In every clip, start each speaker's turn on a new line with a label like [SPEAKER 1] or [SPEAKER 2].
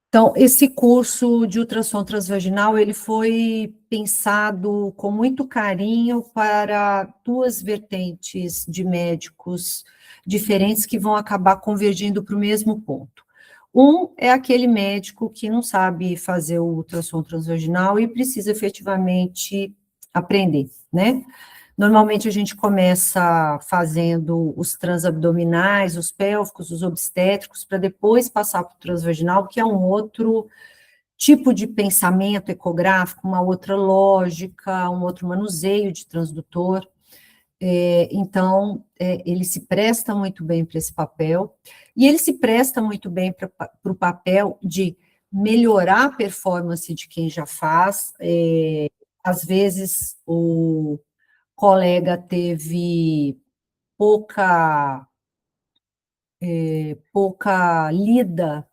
[SPEAKER 1] Então, esse curso de ultrassom transvaginal, ele foi pensado com muito carinho para duas vertentes de médicos diferentes que vão acabar convergindo para o mesmo ponto. Um é aquele médico que não sabe fazer o ultrassom transvaginal e precisa efetivamente aprender, né? Normalmente a gente começa fazendo os transabdominais, os pélvicos, os obstétricos, para depois passar para o transvaginal, que é um outro tipo de pensamento ecográfico, uma outra lógica, um outro manuseio de transdutor. Então, ele se presta muito bem para esse papel, e ele se presta muito bem para o papel de melhorar a performance de quem já faz. Às vezes, o colega teve pouca, pouca lida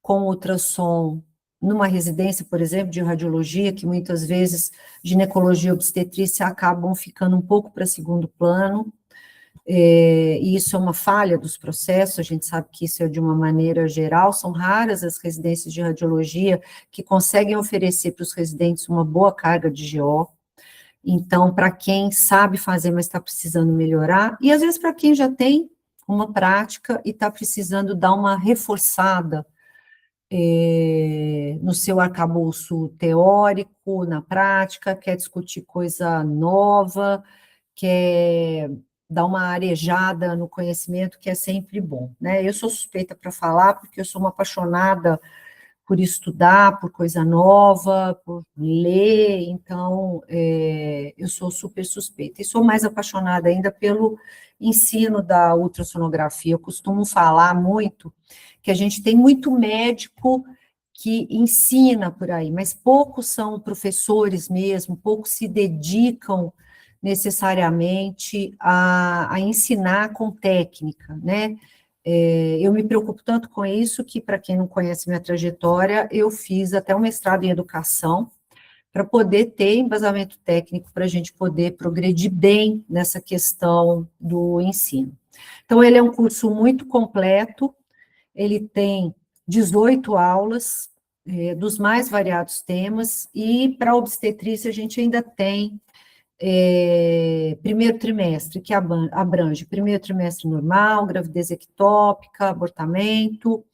[SPEAKER 1] com ultrassom numa residência, por exemplo, de radiologia, que muitas vezes ginecologia e obstetrícia acabam ficando um pouco para segundo plano, e isso é uma falha dos processos, a gente sabe que isso é de uma maneira geral, são raras as residências de radiologia que conseguem oferecer para os residentes uma boa carga de GO. Então, para quem sabe fazer, mas está precisando melhorar, e às vezes para quem já tem uma prática e está precisando dar uma reforçada no seu arcabouço teórico, na prática, quer discutir coisa nova, quer dar uma arejada no conhecimento, que é sempre bom, né? Eu sou suspeita para falar, porque eu sou uma apaixonada por estudar, por coisa nova, por ler, então eu sou super suspeita. E sou mais apaixonada ainda pelo ensino da ultrassonografia. Eu costumo falar muito que a gente tem muito médico que ensina por aí, mas poucos são professores mesmo, poucos se dedicam necessariamente a ensinar com técnica, né? Eu me preocupo tanto com isso que, para quem não conhece minha trajetória, eu fiz até um mestrado em educação para poder ter embasamento técnico para a gente poder progredir bem nessa questão do ensino. Então, ele é um curso muito completo, ele tem 18 aulas, dos mais variados temas, e para obstetrícia a gente ainda tem primeiro trimestre, que abrange primeiro trimestre normal, gravidez ectópica, abortamento,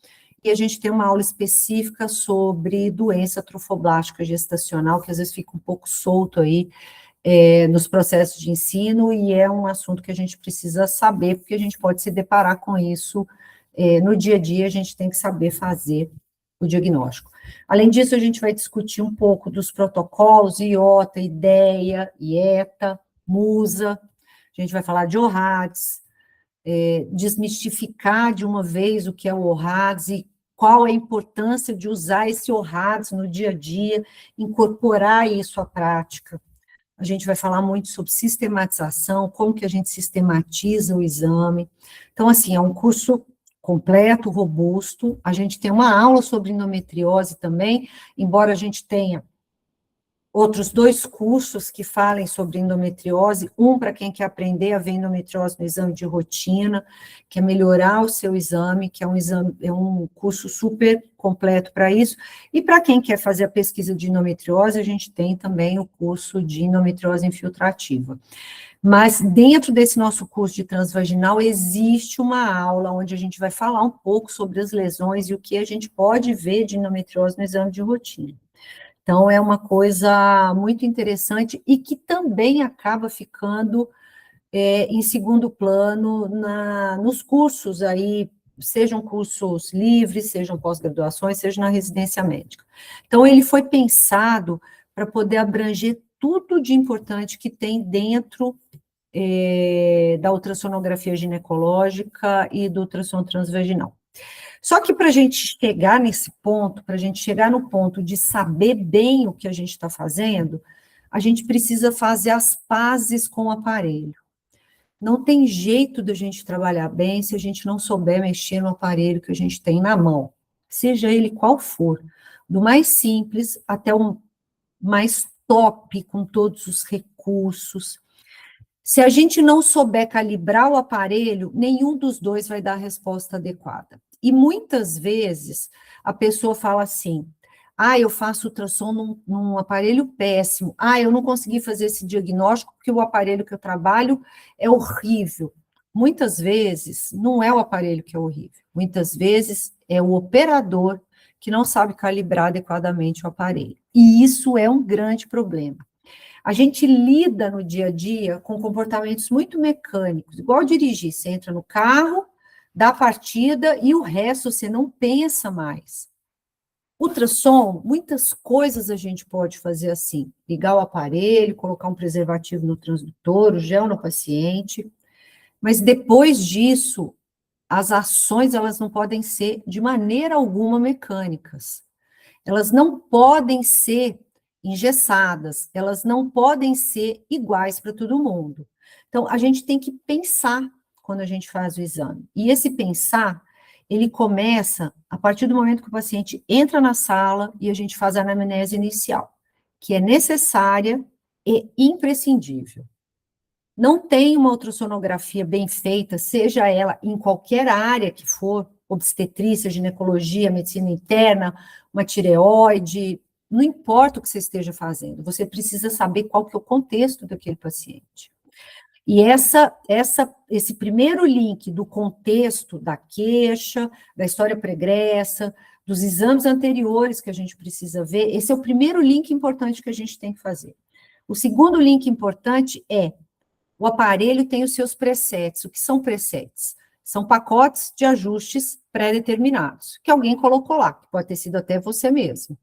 [SPEAKER 1] e a gente tem uma aula específica sobre doença trofoblástica gestacional, que às vezes fica um pouco solto aí nos processos de ensino, e é um assunto que a gente precisa saber, porque a gente pode se deparar com isso no dia a dia, a gente tem que saber fazer o diagnóstico. Além disso, a gente vai discutir um pouco dos protocolos, IOTA, IDEA, IETA, MUSA, a gente vai falar de ORADS, desmistificar de uma vez o que é o ORADS e qual a importância de usar esse ORADS no dia a dia, incorporar isso à prática. A gente vai falar muito sobre sistematização, como que a gente sistematiza o exame. Então, assim, é um curso completo, robusto. A gente tem uma aula sobre endometriose também, embora a gente tenha outros 2 cursos que falem sobre endometriose, um para quem quer aprender a ver endometriose no exame de rotina, quer melhorar o seu exame, que é um curso super completo para isso, e para quem quer fazer a pesquisa de endometriose, a gente tem também o curso de endometriose infiltrativa. Mas dentro desse nosso curso de transvaginal existe uma aula onde a gente vai falar um pouco sobre as lesões e o que a gente pode ver de endometriose no exame de rotina. Então, é uma coisa muito interessante e que também acaba ficando em segundo plano nos cursos aí, sejam cursos livres, sejam pós-graduações, seja na residência médica. Então, ele foi pensado para poder abranger tudo de importante que tem dentro da ultrassonografia ginecológica e do ultrassom transvaginal. Só que para a gente chegar nesse ponto, para a gente chegar no ponto de saber bem o que a gente está fazendo, a gente precisa fazer as pazes com o aparelho. Não tem jeito da gente trabalhar bem se a gente não souber mexer no aparelho que a gente tem na mão, seja ele qual for, do mais simples até o mais top, com todos os recursos. Se a gente não souber calibrar o aparelho, nenhum dos dois vai dar a resposta adequada. E muitas vezes a pessoa fala assim, eu faço ultrassom num aparelho péssimo, eu não consegui fazer esse diagnóstico porque o aparelho que eu trabalho é horrível. Muitas vezes não é o aparelho que é horrível, muitas vezes é o operador que não sabe calibrar adequadamente o aparelho. E isso é um grande problema. A gente lida no dia a dia com comportamentos muito mecânicos, igual dirigir, você entra no carro, dá a partida e o resto você não pensa mais. Ultrassom, muitas coisas a gente pode fazer assim, ligar o aparelho, colocar um preservativo no transdutor, o gel no paciente, mas depois disso, as ações, elas não podem ser de maneira alguma mecânicas. Elas não podem ser engessadas, elas não podem ser iguais para todo mundo. Então, a gente tem que pensar quando a gente faz o exame. E esse pensar, ele começa a partir do momento que o paciente entra na sala e a gente faz a anamnese inicial, que é necessária e imprescindível. Não tem uma ultrassonografia bem feita, seja ela em qualquer área que for, obstetrícia, ginecologia, medicina interna, uma tireoide, não importa o que você esteja fazendo, você precisa saber qual que é o contexto daquele paciente. E esse primeiro link do contexto da queixa, da história pregressa, dos exames anteriores que a gente precisa ver, esse é o primeiro link importante que a gente tem que fazer. O segundo link importante é o aparelho tem os seus presets. O que são presets? São pacotes de ajustes pré-determinados, que alguém colocou lá, que pode ter sido até você mesmo.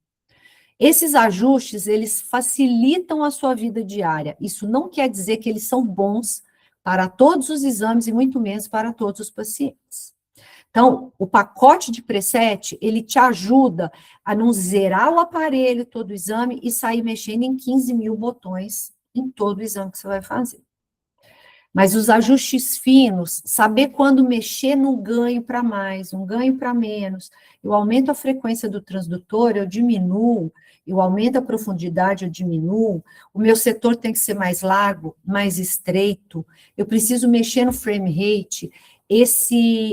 [SPEAKER 1] Esses ajustes, eles facilitam a sua vida diária. Isso não quer dizer que eles são bons para todos os exames e muito menos para todos os pacientes. Então, o pacote de preset, ele te ajuda a não zerar o aparelho, todo o exame, e sair mexendo em 15 mil botões em todo o exame que você vai fazer. Mas os ajustes finos, saber quando mexer num ganho para mais, um ganho para menos, eu aumento a frequência do transdutor, eu diminuo, eu aumento a profundidade, eu diminuo, o meu setor tem que ser mais largo, mais estreito, eu preciso mexer no frame rate,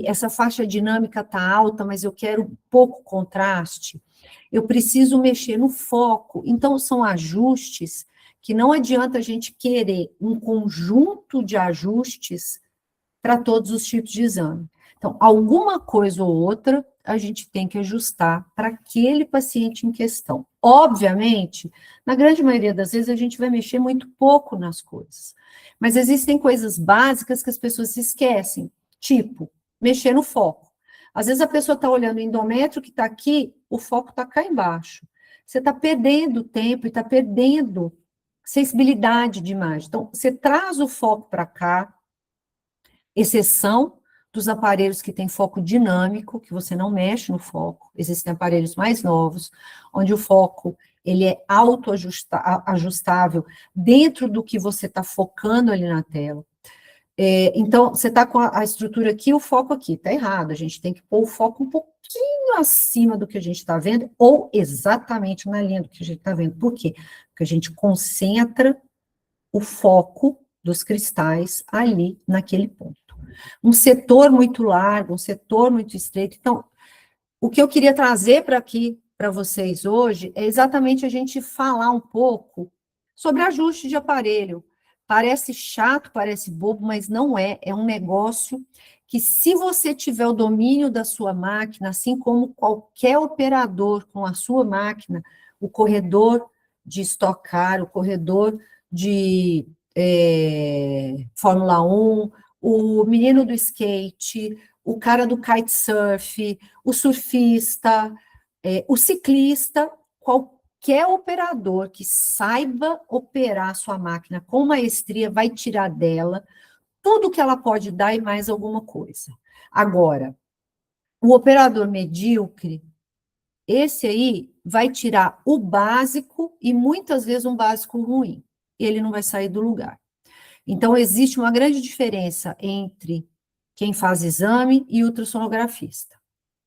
[SPEAKER 1] essa faixa dinâmica está alta, mas eu quero pouco contraste, eu preciso mexer no foco, então são ajustes que não adianta a gente querer um conjunto de ajustes para todos os tipos de exame. Então, alguma coisa ou outra a gente tem que ajustar para aquele paciente em questão. Obviamente, na grande maioria das vezes a gente vai mexer muito pouco nas coisas, mas existem coisas básicas que as pessoas se esquecem, tipo, mexer no foco. Às vezes a pessoa está olhando o endométrio que está aqui, o foco está cá embaixo. Você está perdendo tempo e está perdendo sensibilidade de imagem. Então, você traz o foco para cá, exceção dos aparelhos que têm foco dinâmico, que você não mexe no foco. Existem aparelhos mais novos, onde o foco ele é autoajustável dentro do que você está focando ali na tela. Então, você está com a estrutura aqui, o foco aqui, está errado, a gente tem que pôr o foco um pouquinho acima do que a gente está vendo, ou exatamente na linha do que a gente está vendo. Por quê? Porque a gente concentra o foco dos cristais ali, naquele ponto. Um setor muito largo, um setor muito estreito. Então, o que eu queria trazer para aqui, para vocês hoje, é exatamente a gente falar um pouco sobre ajuste de aparelho. Parece chato, parece bobo, mas não é. É um negócio que, se você tiver o domínio da sua máquina, assim como qualquer operador com a sua máquina, o corredor de Stock Car, o corredor de Fórmula 1, o menino do skate, o cara do kitesurf, o surfista, o ciclista, qualquer operador que saiba operar sua máquina com maestria vai tirar dela tudo que ela pode dar e mais alguma coisa. Agora, o operador medíocre, esse aí vai tirar o básico e muitas vezes um básico ruim. Ele não vai sair do lugar. Então, existe uma grande diferença entre quem faz exame e ultrassonografista.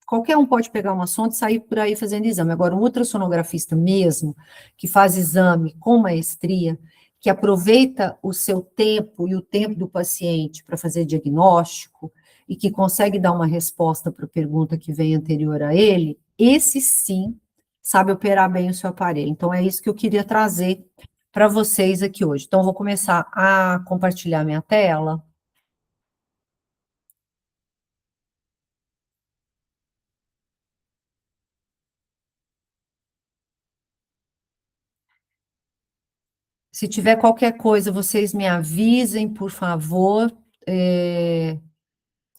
[SPEAKER 1] Qualquer um pode pegar uma sonda e sair por aí fazendo exame. Agora, um ultrassonografista mesmo, que faz exame com maestria, que aproveita o seu tempo e o tempo do paciente para fazer diagnóstico, e que consegue dar uma resposta para a pergunta que vem anterior a ele, esse sim sabe operar bem o seu aparelho. Então, é isso que eu queria trazer para vocês aqui hoje. Então, vou começar a compartilhar minha tela. Se tiver qualquer coisa, vocês me avisem, por favor.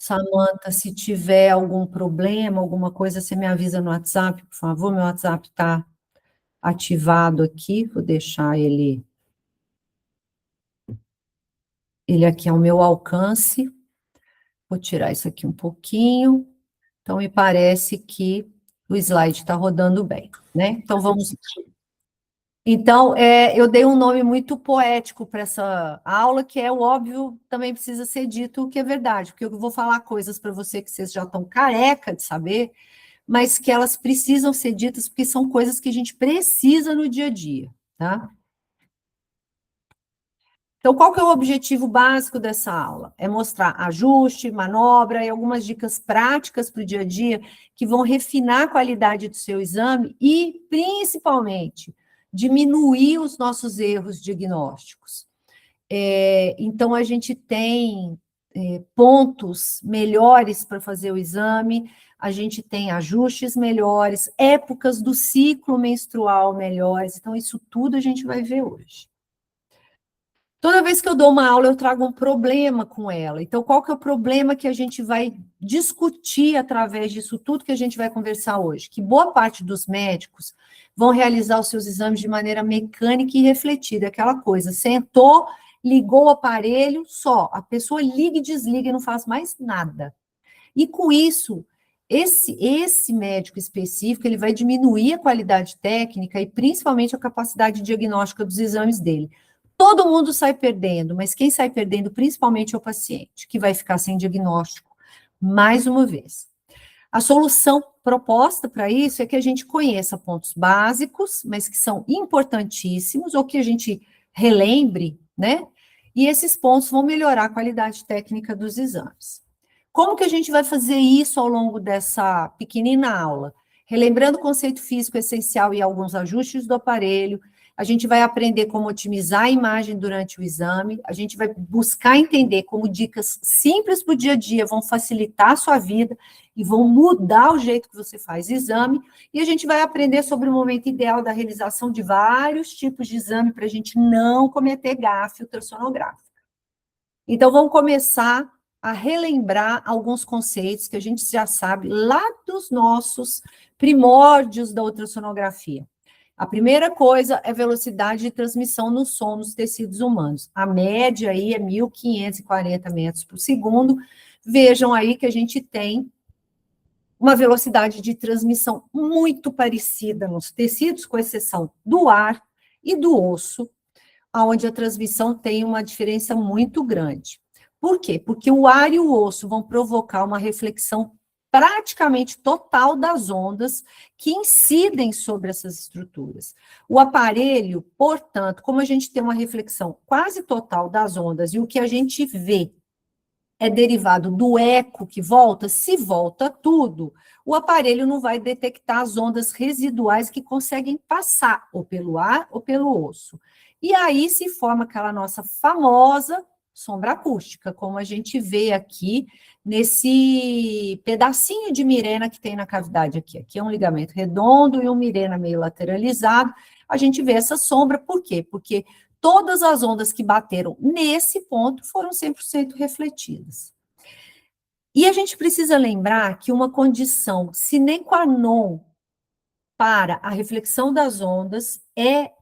[SPEAKER 1] Samantha, se tiver algum problema, alguma coisa, você me avisa no WhatsApp, por favor. Meu WhatsApp está ativado aqui, vou deixar ele aqui ao meu alcance. Vou tirar isso aqui um pouquinho. Então, me parece que o slide está rodando bem, né? Então, vamos. Então, eu dei um nome muito poético para essa aula, que é o óbvio, também precisa ser dito, o que é verdade, porque eu vou falar coisas para você que vocês já estão careca de saber, mas que elas precisam ser ditas, porque são coisas que a gente precisa no dia a dia, tá? Então, qual que é o objetivo básico dessa aula? É mostrar ajuste, manobra e algumas dicas práticas para o dia a dia que vão refinar a qualidade do seu exame e, principalmente, diminuir os nossos erros diagnósticos. Então, a gente tem pontos melhores para fazer o exame, a gente tem ajustes melhores, épocas do ciclo menstrual melhores. Então, isso tudo a gente vai ver hoje. Toda vez que eu dou uma aula, eu trago um problema com ela. Então, qual que é o problema que a gente vai discutir através disso tudo que a gente vai conversar hoje? Que boa parte dos médicos vão realizar os seus exames de maneira mecânica e refletida, aquela coisa. Sentou, ligou o aparelho, só. A pessoa liga e desliga e não faz mais nada. E com isso, esse médico específico, ele vai diminuir a qualidade técnica e principalmente a capacidade diagnóstica dos exames dele. Todo mundo sai perdendo, mas quem sai perdendo principalmente é o paciente, que vai ficar sem diagnóstico mais uma vez. A solução proposta para isso é que a gente conheça pontos básicos, mas que são importantíssimos, ou que a gente relembre, né? E esses pontos vão melhorar a qualidade técnica dos exames. Como que a gente vai fazer isso ao longo dessa pequenina aula? Relembrando o conceito físico essencial e alguns ajustes do aparelho, a gente vai aprender como otimizar a imagem durante o exame, a gente vai buscar entender como dicas simples para o dia a dia vão facilitar a sua vida e vão mudar o jeito que você faz exame, e a gente vai aprender sobre o momento ideal da realização de vários tipos de exame para a gente não cometer gafe ultrassonográfica. Então, vamos começar a relembrar alguns conceitos que a gente já sabe lá dos nossos primórdios da ultrassonografia. A primeira coisa é velocidade de transmissão no som nos tecidos humanos. A média aí é 1.540 metros por segundo. Vejam aí que a gente tem uma velocidade de transmissão muito parecida nos tecidos, com exceção do ar e do osso, onde a transmissão tem uma diferença muito grande. Por quê? Porque o ar e o osso vão provocar uma reflexão praticamente total das ondas que incidem sobre essas estruturas. O aparelho, portanto, como a gente tem uma reflexão quase total das ondas e o que a gente vê é derivado do eco que volta, se volta tudo, o aparelho não vai detectar as ondas residuais que conseguem passar ou pelo ar ou pelo osso. E aí se forma aquela nossa famosa sombra acústica, como a gente vê aqui nesse pedacinho de mirena que tem na cavidade aqui. Aqui é um ligamento redondo e um mirena meio lateralizado. A gente vê essa sombra, por quê? Porque todas as ondas que bateram nesse ponto foram 100% refletidas. E a gente precisa lembrar que uma condição sine qua non para a reflexão das ondas é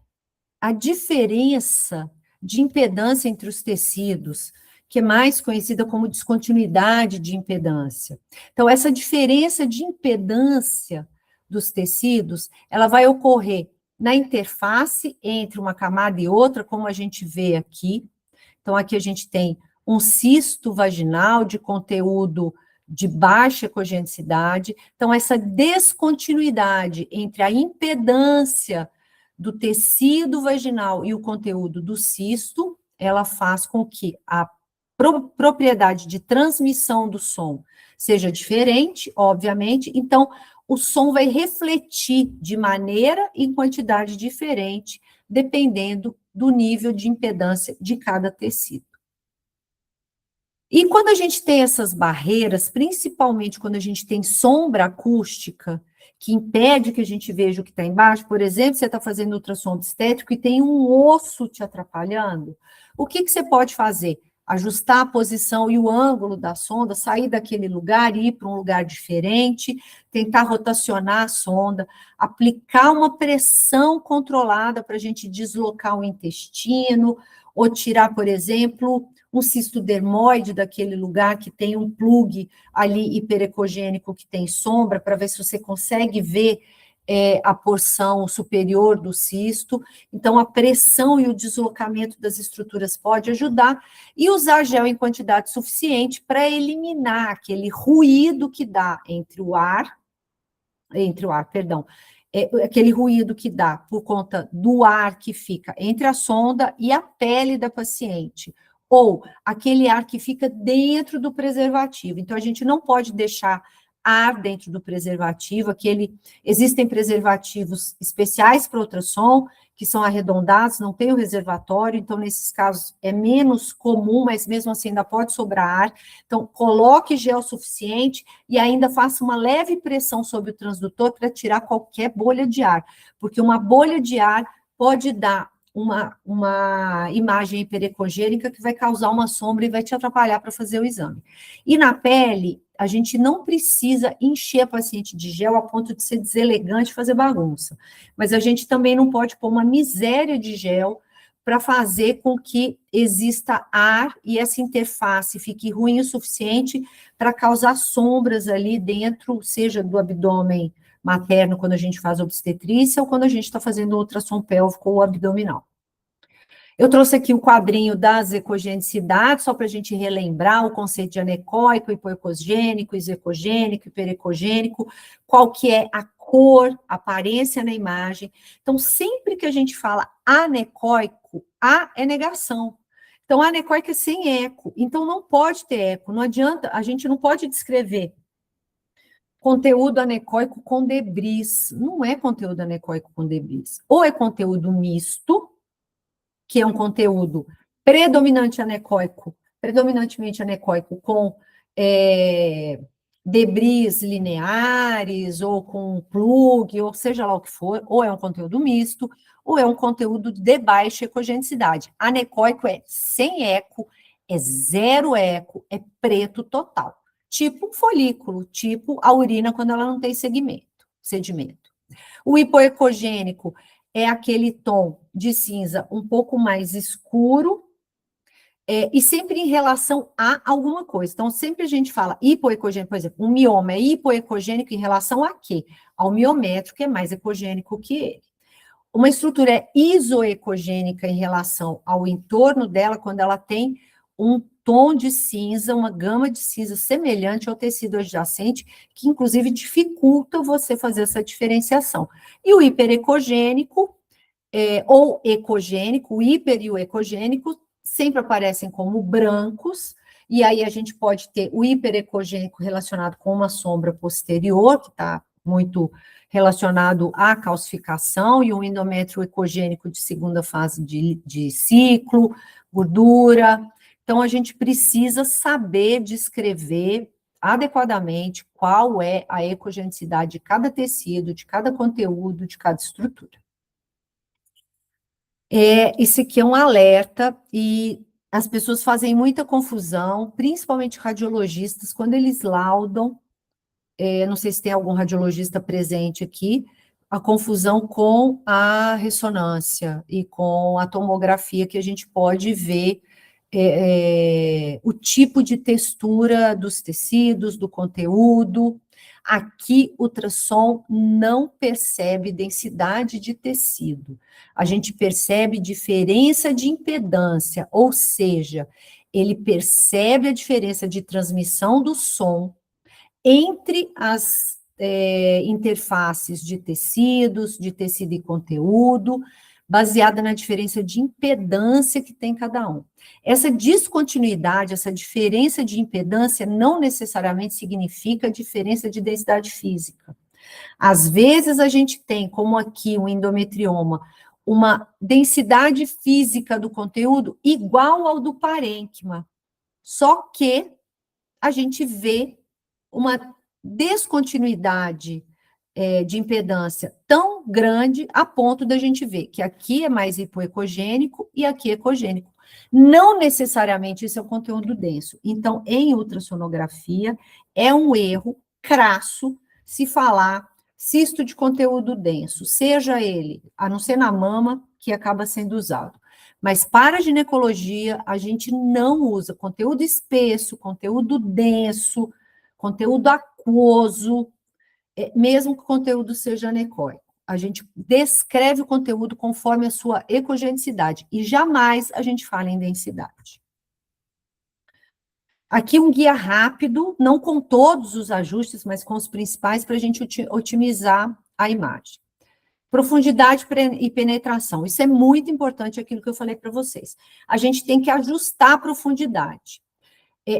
[SPEAKER 1] a diferença de impedância entre os tecidos, que é mais conhecida como descontinuidade de impedância. Então, essa diferença de impedância dos tecidos, ela vai ocorrer na interface entre uma camada e outra, como a gente vê aqui. Então, aqui a gente tem um cisto vaginal de conteúdo de baixa ecogenicidade. Então, essa descontinuidade entre a impedância do tecido vaginal e o conteúdo do cisto, ela faz com que a propriedade de transmissão do som seja diferente, obviamente, então o som vai refletir de maneira e quantidade diferente, dependendo do nível de impedância de cada tecido. E quando a gente tem essas barreiras, principalmente quando a gente tem sombra acústica, que impede que a gente veja o que está embaixo, por exemplo, você está fazendo ultrassom estético e tem um osso te atrapalhando, o que você pode fazer? Ajustar a posição e o ângulo da sonda, sair daquele lugar e ir para um lugar diferente, tentar rotacionar a sonda, aplicar uma pressão controlada para a gente deslocar o intestino, ou tirar, por exemplo, um cisto dermoide daquele lugar que tem um plug ali hiperecogênico que tem sombra, para ver se você consegue ver a porção superior do cisto. Então, a pressão e o deslocamento das estruturas pode ajudar, e usar gel em quantidade suficiente para eliminar aquele ruído que dá aquele ruído que dá por conta do ar que fica entre a sonda e a pele da paciente, ou aquele ar que fica dentro do preservativo. Então, a gente não pode deixar ar dentro do preservativo, existem preservativos especiais para ultrassom, que são arredondados, não tem o reservatório, então, nesses casos, é menos comum, mas mesmo assim ainda pode sobrar ar. Então, coloque gel suficiente e ainda faça uma leve pressão sobre o transdutor para tirar qualquer bolha de ar, porque uma bolha de ar pode dar uma imagem hiperecogênica que vai causar uma sombra e vai te atrapalhar para fazer o exame. E na pele, a gente não precisa encher a paciente de gel a ponto de ser deselegante e fazer bagunça, mas a gente também não pode pôr uma miséria de gel para fazer com que exista ar e essa interface fique ruim o suficiente para causar sombras ali dentro, seja do abdômen materno, quando a gente faz obstetrícia, ou quando a gente está fazendo ultrassom pélvico ou abdominal. Eu trouxe aqui o quadrinho das ecogenicidades, só para a gente relembrar o conceito de anecóico, hipoecogênico, isecogênico, hiperecogênico, qual que é a cor, a aparência na imagem. Então, sempre que a gente fala anecóico, A é negação. Então, anecóico é sem eco, então não pode ter eco, não adianta, a gente não pode descrever conteúdo anecóico com debris, não é conteúdo anecóico com debris, ou é conteúdo misto, que é um conteúdo predominantemente anecoico com debris lineares, ou com plug, ou seja lá o que for, ou é um conteúdo misto, ou é um conteúdo de baixa ecogenicidade. Anecoico é sem eco, é zero eco, é preto total. Tipo um folículo, tipo a urina quando ela não tem sedimento. O hipoecogênico é aquele tom de cinza um pouco mais escuro, e sempre em relação a alguma coisa. Então, sempre a gente fala hipoecogênico, por exemplo, um mioma é hipoecogênico em relação a quê? Ao miométrico, que é mais ecogênico que ele. Uma estrutura é isoecogênica em relação ao entorno dela, quando ela tem um tom de cinza, uma gama de cinza semelhante ao tecido adjacente, que inclusive dificulta você fazer essa diferenciação. E o hiperecogênico, ou ecogênico, o hiper e o ecogênico, sempre aparecem como brancos, e aí a gente pode ter o hiperecogênico relacionado com uma sombra posterior, que está muito relacionado à calcificação, e um endométrio ecogênico de segunda fase de ciclo, gordura. Então, a gente precisa saber descrever adequadamente qual é a ecogenicidade de cada tecido, de cada conteúdo, de cada estrutura. Esse aqui é um alerta, e as pessoas fazem muita confusão, principalmente radiologistas, quando eles laudam, não sei se tem algum radiologista presente aqui, a confusão com a ressonância e com a tomografia, que a gente pode ver o tipo de textura dos tecidos, do conteúdo. Aqui, o ultrassom não percebe densidade de tecido, a gente percebe diferença de impedância, ou seja, ele percebe a diferença de transmissão do som entre as interfaces de tecidos, de tecido e conteúdo, baseada na diferença de impedância que tem cada um. Essa descontinuidade, essa diferença de impedância não necessariamente significa diferença de densidade física. Às vezes a gente tem, como aqui o endometrioma, uma densidade física do conteúdo igual ao do parênquima, só que a gente vê uma descontinuidade de impedância tão grande a ponto da gente ver que aqui é mais hipoecogênico e aqui é ecogênico. Não necessariamente isso é o conteúdo denso. Então, em ultrassonografia, é um erro crasso se falar cisto de conteúdo denso, seja ele, a não ser na mama, que acaba sendo usado. Mas para a ginecologia, a gente não usa conteúdo espesso, conteúdo denso, conteúdo aquoso, mesmo que o conteúdo seja anecoico. A gente descreve o conteúdo conforme a sua ecogenicidade, e jamais a gente fala em densidade. Aqui um guia rápido, não com todos os ajustes, mas com os principais, para a gente otimizar a imagem. Profundidade e penetração, isso é muito importante, aquilo que eu falei para vocês. A gente tem que ajustar a profundidade.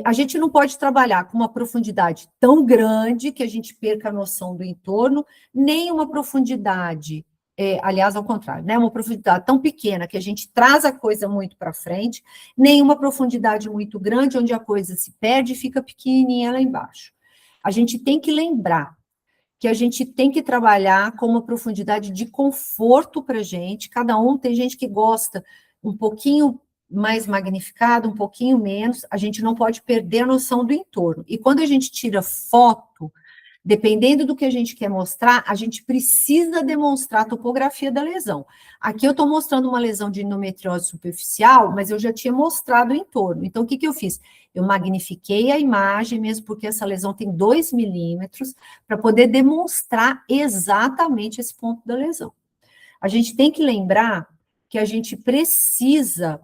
[SPEAKER 1] A gente não pode trabalhar com uma profundidade tão grande que a gente perca a noção do entorno, nem uma profundidade, aliás, ao contrário, né? Uma profundidade tão pequena que a gente traz a coisa muito para frente, nem uma profundidade muito grande onde a coisa se perde e fica pequenininha lá embaixo. A gente tem que lembrar que a gente tem que trabalhar com uma profundidade de conforto para a gente, cada um, tem gente que gosta um pouquinho mais magnificado, um pouquinho menos, a gente não pode perder a noção do entorno. E quando a gente tira foto, dependendo do que a gente quer mostrar, a gente precisa demonstrar a topografia da lesão. Aqui eu estou mostrando uma lesão de endometriose superficial, mas eu já tinha mostrado o entorno. Então, o que eu fiz? Eu magnifiquei a imagem, mesmo porque essa lesão tem 2 milímetros, para poder demonstrar exatamente esse ponto da lesão. A gente tem que lembrar que a gente precisa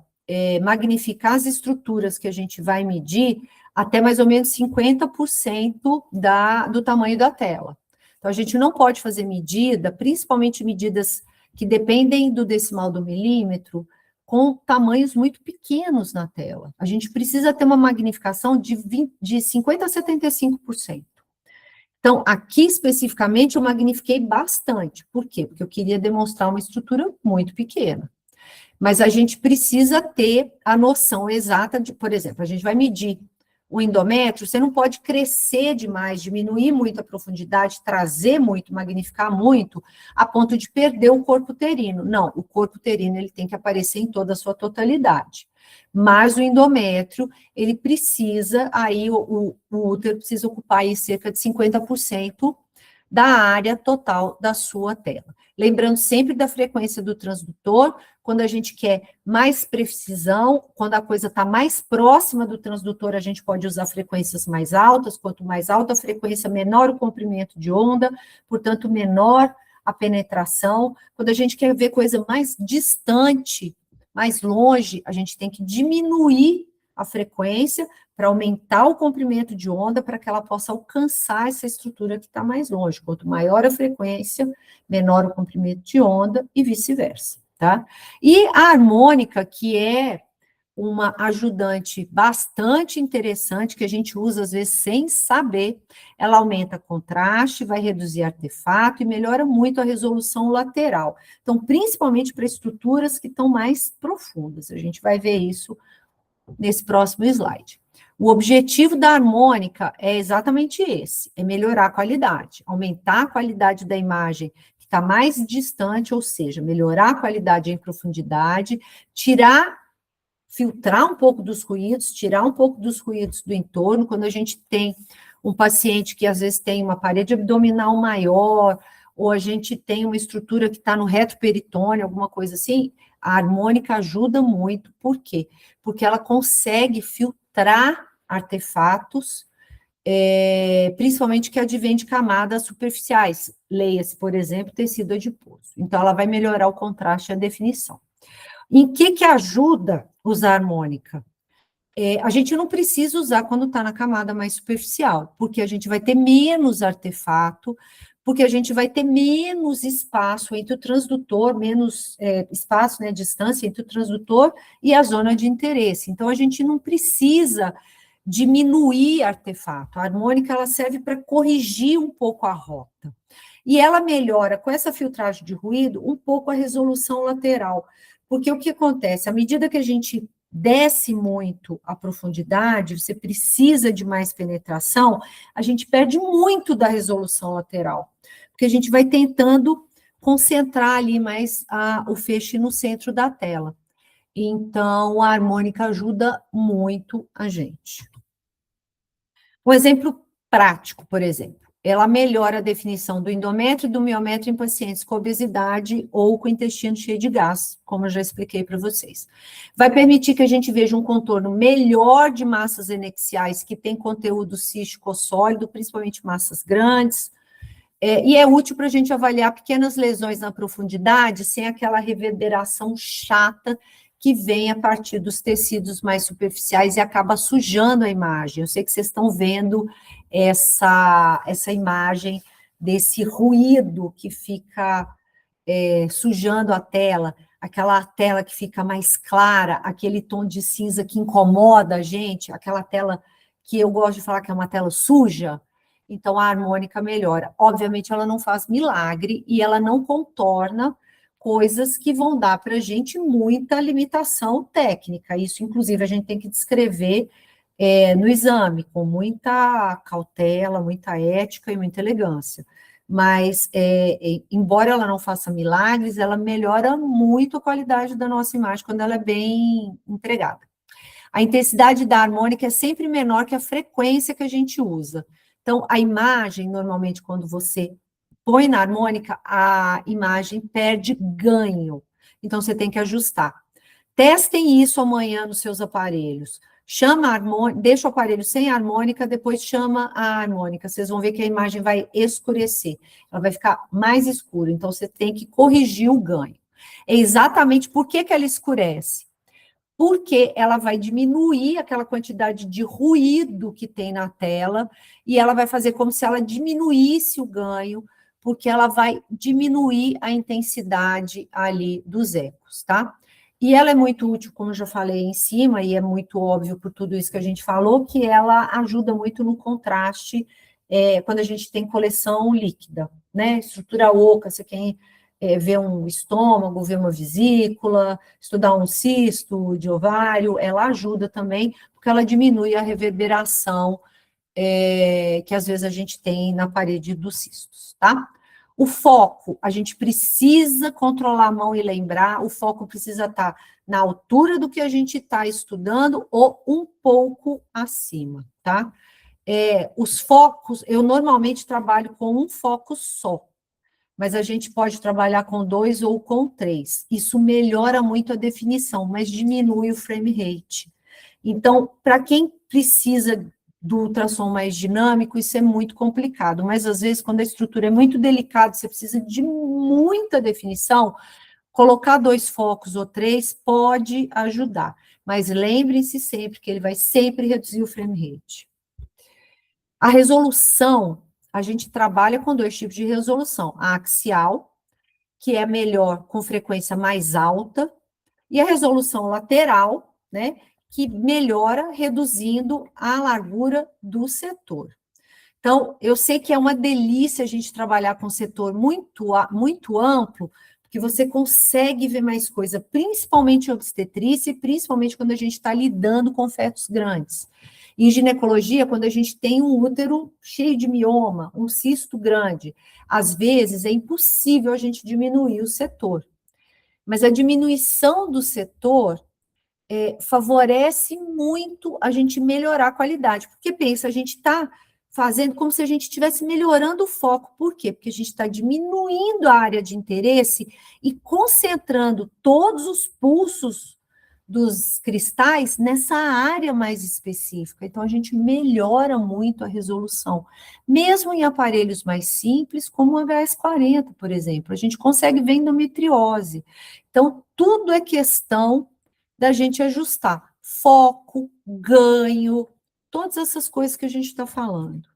[SPEAKER 1] magnificar as estruturas que a gente vai medir até mais ou menos 50% do tamanho da tela. Então, a gente não pode fazer medida, principalmente medidas que dependem do decimal do milímetro, com tamanhos muito pequenos na tela. A gente precisa ter uma magnificação de 50% a 75%. Então, aqui especificamente, eu magnifiquei bastante. Por quê? Porque eu queria demonstrar uma estrutura muito pequena. Mas a gente precisa ter a noção exata de, por exemplo, a gente vai medir o endométrio, você não pode crescer demais, diminuir muito a profundidade, trazer muito, magnificar muito, a ponto de perder o corpo uterino. Não, o corpo uterino ele tem que aparecer em toda a sua totalidade. Mas o endométrio, ele precisa, aí o útero precisa ocupar aí cerca de 50% da área total da sua tela. Lembrando sempre da frequência do transdutor, quando a gente quer mais precisão, quando a coisa está mais próxima do transdutor, a gente pode usar frequências mais altas, quanto mais alta a frequência, menor o comprimento de onda, portanto, menor a penetração. Quando a gente quer ver coisa mais distante, mais longe, a gente tem que diminuir a frequência para aumentar o comprimento de onda, para que ela possa alcançar essa estrutura que está mais longe. Quanto maior a frequência, menor o comprimento de onda e vice-versa, tá? E a harmônica, que é uma ajudante bastante interessante, que a gente usa às vezes sem saber, ela aumenta contraste, vai reduzir artefato e melhora muito a resolução lateral. Então, principalmente para estruturas que estão mais profundas. A gente vai ver isso nesse próximo slide. O objetivo da harmônica é exatamente esse, é melhorar a qualidade, aumentar a qualidade da imagem que está mais distante, ou seja, melhorar a qualidade em profundidade, filtrar um pouco dos ruídos, tirar um pouco dos ruídos do entorno. Quando a gente tem um paciente que às vezes tem uma parede abdominal maior, ou a gente tem uma estrutura que está no reto peritônio, alguma coisa assim, a harmônica ajuda muito. Por quê? Porque ela consegue filtrar artefatos, principalmente que advém de camadas superficiais. Leia-se, por exemplo, tecido adiposo. Então, ela vai melhorar o contraste e a definição. Em que ajuda usar harmônica? A gente não precisa usar quando está na camada mais superficial, porque a gente vai ter menos artefato, porque a gente vai ter menos espaço entre o transdutor, menos espaço, né, distância entre o transdutor e a zona de interesse. Então, a gente não precisa diminuir artefato. A harmônica, ela serve para corrigir um pouco a rota. E ela melhora, com essa filtragem de ruído, um pouco a resolução lateral. Porque o que acontece? À medida que a gente desce muito a profundidade, você precisa de mais penetração, a gente perde muito da resolução lateral. Porque a gente vai tentando concentrar ali mais o feixe no centro da tela. Então, a harmônica ajuda muito a gente. Um exemplo prático, por exemplo, ela melhora a definição do endométrio e do miométrio em pacientes com obesidade ou com intestino cheio de gás, como eu já expliquei para vocês. Vai permitir que a gente veja um contorno melhor de massas anexiais que tem conteúdo cístico sólido, principalmente massas grandes, e é útil para a gente avaliar pequenas lesões na profundidade sem aquela reverberação chata que vem a partir dos tecidos mais superficiais e acaba sujando a imagem. Eu sei que vocês estão vendo essa imagem desse ruído que fica sujando a tela, aquela tela que fica mais clara, aquele tom de cinza que incomoda a gente, aquela tela que eu gosto de falar que é uma tela suja. Então, a harmônica melhora. Obviamente, ela não faz milagre e ela não contorna coisas que vão dar para a gente muita limitação técnica. Isso, inclusive, a gente tem que descrever no exame, com muita cautela, muita ética e muita elegância. Mas, embora ela não faça milagres, ela melhora muito a qualidade da nossa imagem quando ela é bem entregada. A intensidade da harmônica é sempre menor que a frequência que a gente usa. Então, a imagem, normalmente, quando você põe na harmônica, a imagem perde ganho. Então, você tem que ajustar. Testem isso amanhã nos seus aparelhos. Chama a harmônica, deixa o aparelho sem harmônica, depois chama a harmônica. Vocês vão ver que a imagem vai escurecer. Ela vai ficar mais escura. Então, você tem que corrigir o ganho. É exatamente por que ela escurece. Porque ela vai diminuir aquela quantidade de ruído que tem na tela, e ela vai fazer como se ela diminuísse o ganho, porque ela vai diminuir a intensidade ali dos ecos, tá? E ela é muito útil, como eu já falei em cima, e é muito óbvio por tudo isso que a gente falou, que ela ajuda muito no contraste quando a gente tem coleção líquida, né? Estrutura oca, você quer ver um estômago, ver uma vesícula, estudar um cisto de ovário, ela ajuda também, porque ela diminui a reverberação que às vezes a gente tem na parede dos cistos, tá? O foco, a gente precisa controlar a mão e lembrar, o foco precisa estar na altura do que a gente está estudando ou um pouco acima, tá? Os focos, eu normalmente trabalho com um foco só, mas a gente pode trabalhar com 2 ou com 3. Isso melhora muito a definição, mas diminui o frame rate. Então, para quem precisa do ultrassom mais dinâmico, isso é muito complicado, mas às vezes, quando a estrutura é muito delicada, você precisa de muita definição, colocar 2 focos ou 3 pode ajudar, mas lembrem-se sempre que ele vai sempre reduzir o frame rate. A resolução, a gente trabalha com 2 tipos de resolução, a axial, que é melhor com frequência mais alta, e a resolução lateral, né, que melhora reduzindo a largura do setor. Então, eu sei que é uma delícia a gente trabalhar com um setor muito amplo, porque você consegue ver mais coisa, principalmente em obstetrícia e principalmente quando a gente está lidando com fetos grandes. Em ginecologia, quando a gente tem um útero cheio de mioma, um cisto grande, às vezes é impossível a gente diminuir o setor. Mas a diminuição do setor favorece muito a gente melhorar a qualidade. Porque pensa, a gente está fazendo como se a gente estivesse melhorando o foco. Por quê? Porque a gente está diminuindo a área de interesse e concentrando todos os pulsos dos cristais nessa área mais específica. Então, a gente melhora muito a resolução. Mesmo em aparelhos mais simples, como o HS40, por exemplo, a gente consegue ver endometriose. Então, tudo é questão da gente ajustar foco, ganho, todas essas coisas que a gente está falando.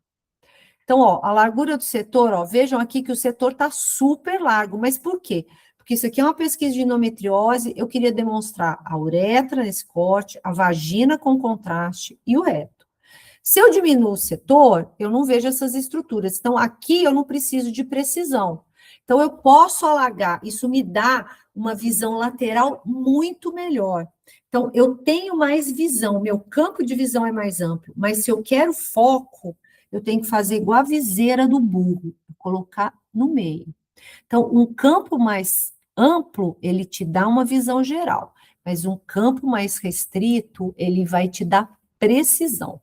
[SPEAKER 1] Então, ó, a largura do setor, ó, vejam aqui que o setor está super largo, mas por quê? Porque isso aqui é uma pesquisa de endometriose, eu queria demonstrar a uretra nesse corte, a vagina com contraste e o reto. Se eu diminuo o setor, eu não vejo essas estruturas. Então, aqui eu não preciso de precisão. Então, eu posso alargar. Isso me dá uma visão lateral muito melhor. Então, eu tenho mais visão, meu campo de visão é mais amplo. Mas se eu quero foco, eu tenho que fazer igual a viseira do burro, colocar no meio. Então, um campo mais amplo, ele te dá uma visão geral. Mas um campo mais restrito, ele vai te dar precisão.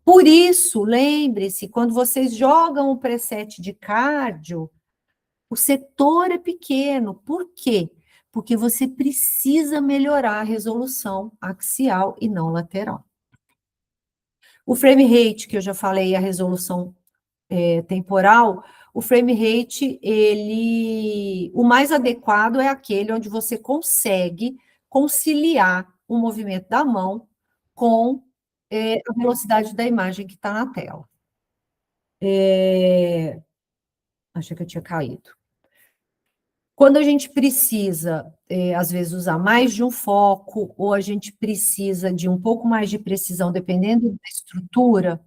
[SPEAKER 1] Por isso, lembre-se, quando vocês jogam o preset de cardio, o setor é pequeno. Por quê? Porque você precisa melhorar a resolução axial e não lateral. O frame rate, que eu já falei, a resolução temporal, o frame rate, o mais adequado é aquele onde você consegue conciliar o movimento da mão com a velocidade da imagem que está na tela. Achei que eu tinha caído. Quando a gente precisa, às vezes, usar mais de um foco, ou a gente precisa de um pouco mais de precisão, dependendo da estrutura,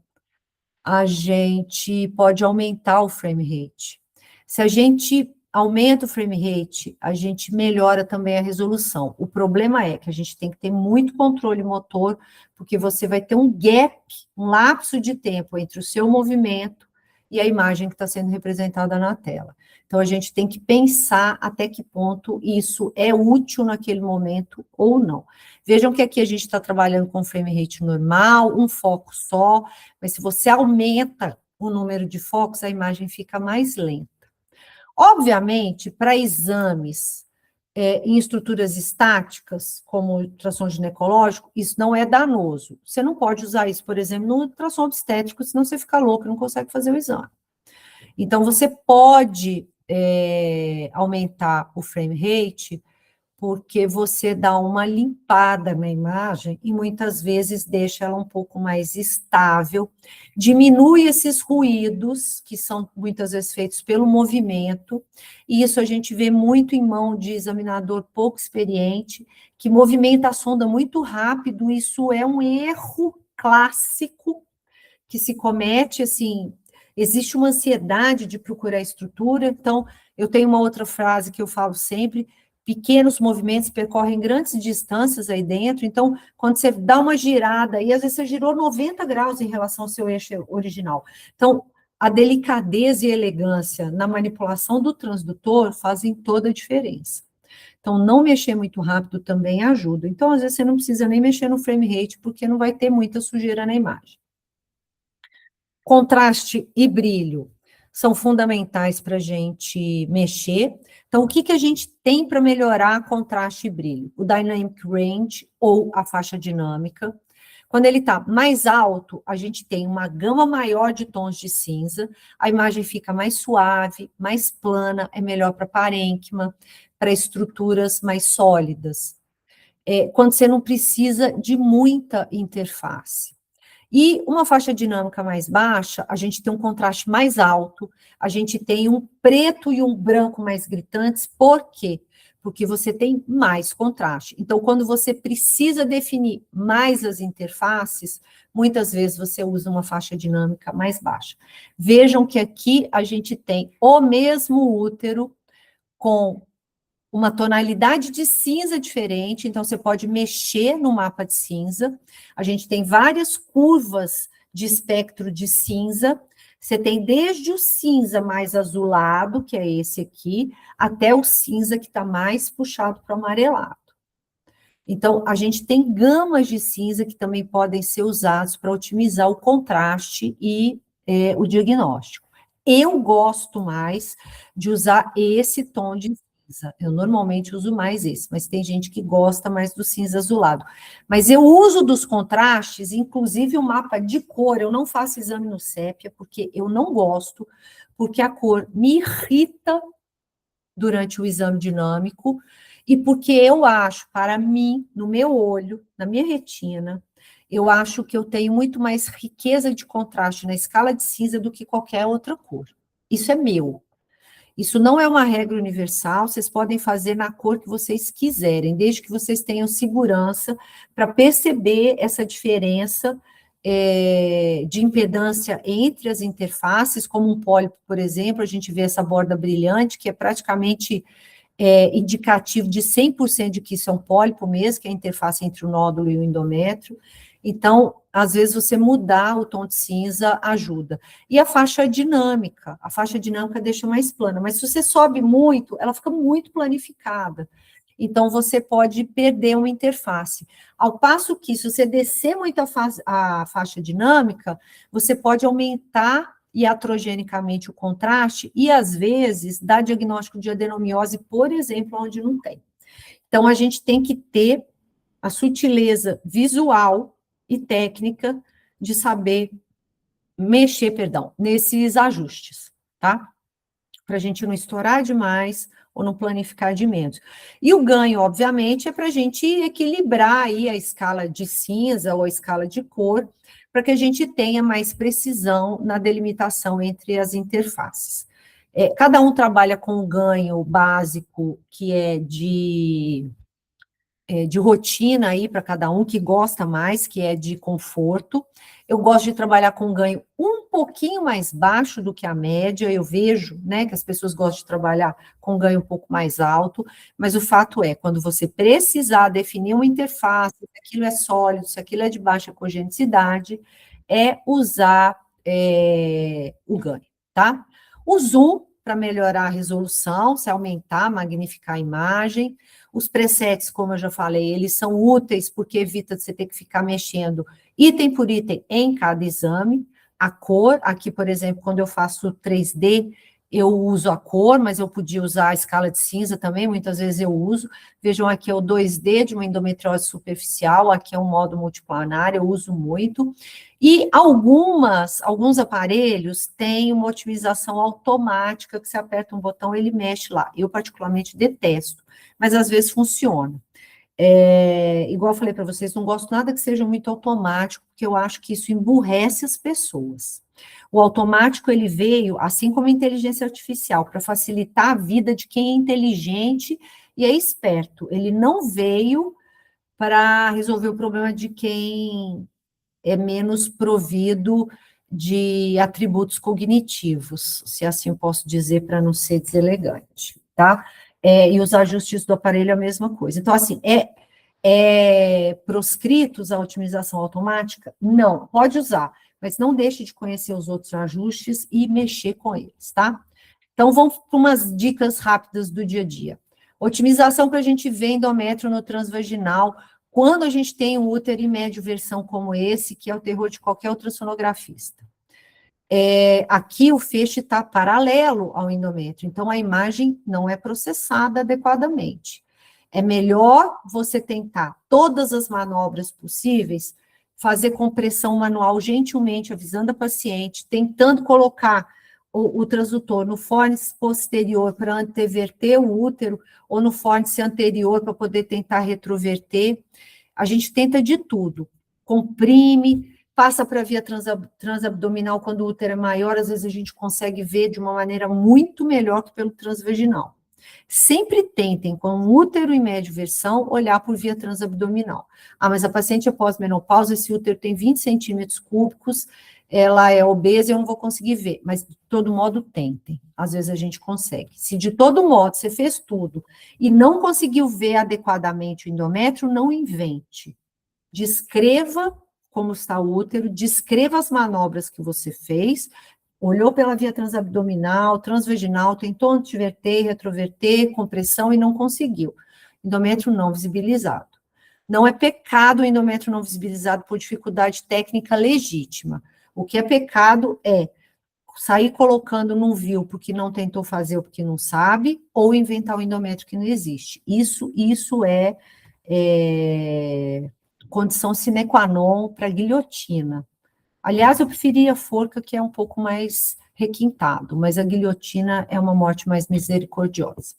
[SPEAKER 1] a gente pode aumentar o frame rate. Se a gente aumenta o frame rate, a gente melhora também a resolução. O problema é que a gente tem que ter muito controle motor, porque você vai ter um gap, um lapso de tempo entre o seu movimento e a imagem que está sendo representada na tela. Então, a gente tem que pensar até que ponto isso é útil naquele momento ou não. Vejam que aqui a gente está trabalhando com frame rate normal, um foco só, mas se você aumenta o número de focos, a imagem fica mais lenta. Obviamente, para exames em estruturas estáticas, como ultrassom ginecológico, isso não é danoso. Você não pode usar isso, por exemplo, no ultrassom obstétrico, senão você fica louco e não consegue fazer o exame. Então, você pode aumentar o frame rate, porque você dá uma limpada na imagem e muitas vezes deixa ela um pouco mais estável, diminui esses ruídos, que são muitas vezes feitos pelo movimento, e isso a gente vê muito em mão de examinador pouco experiente, que movimenta a sonda muito rápido, isso é um erro clássico que se comete, assim, existe uma ansiedade de procurar estrutura, então, eu tenho uma outra frase que eu falo sempre: pequenos movimentos percorrem grandes distâncias aí dentro, então, quando você dá uma girada, e às vezes você girou 90 graus em relação ao seu eixo original. Então, a delicadeza e a elegância na manipulação do transdutor fazem toda a diferença. Então, não mexer muito rápido também ajuda. Então, às vezes, você não precisa nem mexer no frame rate, porque não vai ter muita sujeira na imagem. Contraste e brilho são fundamentais para a gente mexer. Então, o que a gente tem para melhorar contraste e brilho? O Dynamic Range ou a faixa dinâmica. Quando ele está mais alto, a gente tem uma gama maior de tons de cinza, a imagem fica mais suave, mais plana, é melhor para parênquima, para estruturas mais sólidas. Quando você não precisa de muita interface. E uma faixa dinâmica mais baixa, a gente tem um contraste mais alto, a gente tem um preto e um branco mais gritantes. Por quê? Porque você tem mais contraste. Então, quando você precisa definir mais as interfaces, muitas vezes você usa uma faixa dinâmica mais baixa. Vejam que aqui a gente tem o mesmo útero com uma tonalidade de cinza diferente, então você pode mexer no mapa de cinza. A gente tem várias curvas de espectro de cinza. Você tem desde o cinza mais azulado, que é esse aqui, até o cinza que está mais puxado para o amarelado. Então, a gente tem gamas de cinza que também podem ser usados para otimizar o contraste e o diagnóstico. Eu gosto mais de usar esse tom de cinza. Eu normalmente uso mais esse, mas tem gente que gosta mais do cinza azulado. Mas eu uso dos contrastes, inclusive o mapa de cor. Eu não faço exame no sépia, porque eu não gosto, porque a cor me irrita durante o exame dinâmico, e porque eu acho, para mim, no meu olho, na minha retina, eu acho que eu tenho muito mais riqueza de contraste na escala de cinza do que qualquer outra cor. Isso é meu. Isso não é uma regra universal, vocês podem fazer na cor que vocês quiserem, desde que vocês tenham segurança para perceber essa diferença de impedância entre as interfaces, como um pólipo, por exemplo, a gente vê essa borda brilhante, que é praticamente indicativo de 100% de que isso é um pólipo mesmo, que é a interface entre o nódulo e o endométrio. Então, às vezes, você mudar o tom de cinza ajuda. E a faixa dinâmica deixa mais plana, mas se você sobe muito, ela fica muito planificada. Então, você pode perder uma interface. Ao passo que, se você descer muito a faixa dinâmica, você pode aumentar iatrogenicamente o contraste e, às vezes, dar diagnóstico de adenomiose, por exemplo, onde não tem. Então, a gente tem que ter a sutileza visual e técnica de saber mexer, nesses ajustes, tá? Para a gente não estourar demais ou não planificar de menos. E o ganho, obviamente, é para a gente equilibrar aí a escala de cinza ou a escala de cor, para que a gente tenha mais precisão na delimitação entre as interfaces. Cada um trabalha com um ganho básico, que é de rotina aí para cada um, que gosta mais, que é de conforto. Eu gosto de trabalhar com um ganho um pouquinho mais baixo do que a média, eu vejo, né, que as pessoas gostam de trabalhar com um ganho um pouco mais alto, mas o fato é, quando você precisar definir uma interface, se aquilo é sólido, se aquilo é de baixa cogenicidade, é usar o ganho, tá? O zoom, para melhorar a resolução, se aumentar, magnificar a imagem. Os presets, como eu já falei, eles são úteis porque evita de você ter que ficar mexendo item por item em cada exame. A cor, aqui, por exemplo, quando eu faço 3D, eu uso a cor, mas eu podia usar a escala de cinza também, muitas vezes eu uso. Vejam, aqui é o 2D de uma endometriose superficial, aqui é um modo multiplanar, eu uso muito. E alguns aparelhos têm uma otimização automática, que você aperta um botão, ele mexe lá. Eu, particularmente, detesto, mas às vezes funciona. Igual eu falei para vocês, não gosto nada que seja muito automático, porque eu acho que isso emburrece as pessoas. O automático, ele veio, assim como a inteligência artificial, para facilitar a vida de quem é inteligente e é esperto. Ele não veio para resolver o problema de quem é menos provido de atributos cognitivos, se assim eu posso dizer, para não ser deselegante, tá? E os ajustes do aparelho é a mesma coisa. Então, assim, proscritos a otimização automática? Não, pode usar, mas não deixe de conhecer os outros ajustes e mexer com eles, tá? Então, vamos para umas dicas rápidas do dia a dia. Otimização que a gente vê endométrio no transvaginal, quando a gente tem um útero em médio versão como esse, que é o terror de qualquer ultrassonografista. Aqui o feixe está paralelo ao endométrio, então a imagem não é processada adequadamente. É melhor você tentar todas as manobras possíveis, fazer compressão manual gentilmente, avisando a paciente, tentando colocar o transdutor no fórnice posterior para anteverter o útero, ou no fórnice anterior para poder tentar retroverter. A gente tenta de tudo, comprime, passa para a via transabdominal quando o útero é maior, às vezes a gente consegue ver de uma maneira muito melhor que pelo transvaginal. Sempre tentem, com um útero em médio versão, olhar por via transabdominal. Mas a paciente é pós-menopausa, esse útero tem 20 centímetros cúbicos, ela é obesa, eu não vou conseguir ver, mas de todo modo tentem, às vezes a gente consegue. Se de todo modo você fez tudo e não conseguiu ver adequadamente o endométrio, não invente. Descreva como está o útero, descreva as manobras que você fez, olhou pela via transabdominal, transvaginal, tentou antiverter, retroverter, compressão e não conseguiu. Endométrio não visibilizado. Não é pecado o endométrio não visibilizado por dificuldade técnica legítima. O que é pecado é sair colocando num VIL porque não tentou fazer ou porque não sabe, ou inventar um endométrio que não existe. Isso é condição sine qua non para guilhotina. Aliás, eu preferia a forca, que é um pouco mais requintado, mas a guilhotina é uma morte mais misericordiosa.